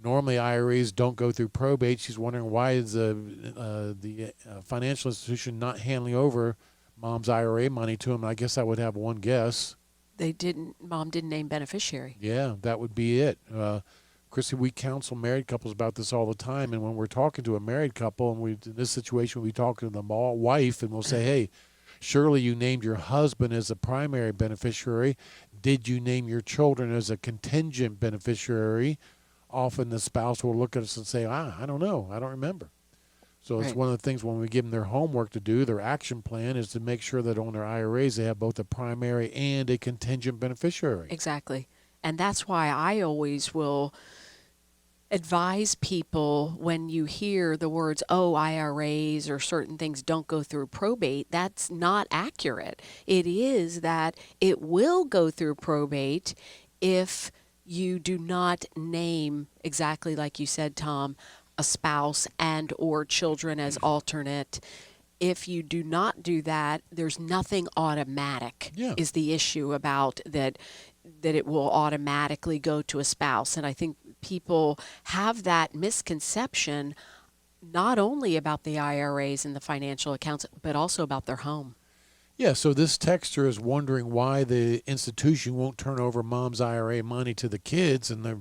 Normally, IRAs don't go through probate. She's wondering why is the financial institution not handling over mom's IRA money to him. I guess I would have one guess. Mom didn't name beneficiary. Yeah, that would be it. Chrissy, we counsel married couples about this all the time, and when we're talking to a married couple, and in this situation, we talk to the wife, and we'll say, hey, surely you named your husband as a primary beneficiary. Did you name your children as a contingent beneficiary? Often the spouse will look at us and say, I don't know. I don't remember. So it's Right. one of the things when we give them their homework to do, their action plan is to make sure that on their IRAs they have both a primary and a contingent beneficiary. Exactly. And that's why I always will advise people when you hear the words, oh, IRAs or certain things don't go through probate. That's not accurate. It is that it will go through probate if you do not name, exactly like you said, Tom, a spouse and or children as alternate. If you do not do that, there's nothing automatic. Yeah. Is the issue about that it will automatically go to a spouse. And I think people have that misconception not only about the IRAs and the financial accounts, but also about their home. Yeah, so this texter is wondering why the institution won't turn over mom's IRA money to the kids, and there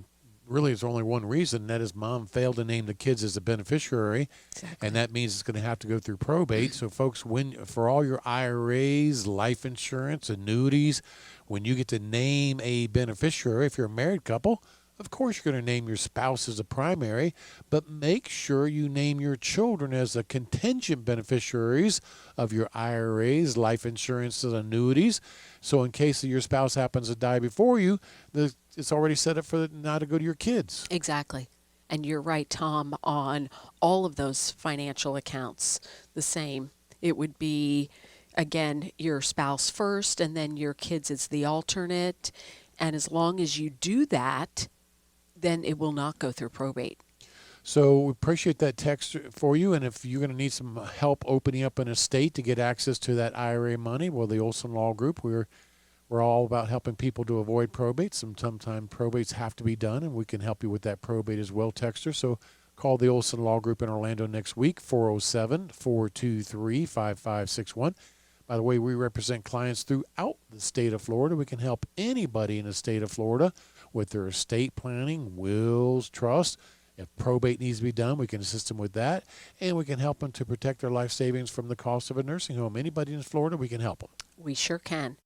really is only one reason, and that is mom failed to name the kids as a beneficiary, Exactly. and that means it's going to have to go through probate. So folks, for all your IRAs, life insurance, annuities, when you get to name a beneficiary, if you're a married couple, of course you're going to name your spouse as a primary, but make sure you name your children as the contingent beneficiaries of your IRAs, life insurance, and annuities. So in case your spouse happens to die before you, it's already set up for now to go to your kids. Exactly. And you're right, Tom, on all of those financial accounts, the same. It would be, again, your spouse first, and then your kids as the alternate. And as long as you do that, then it will not go through probate. So we appreciate that text for you. And if you're going to need some help opening up an estate to get access to that IRA money, well, the Olsen Law Group, we're all about helping people to avoid probate. Sometimes probates have to be done, and we can help you with that probate as well, texter. So call the Olsen Law Group in Orlando next week, 407-423-5561. By the way, we represent clients throughout the state of Florida. We can help anybody in the state of Florida with their estate planning, wills, trust. If probate needs to be done, we can assist them with that, and we can help them to protect their life savings from the cost of a nursing home. Anybody in Florida, we can help them. We sure can.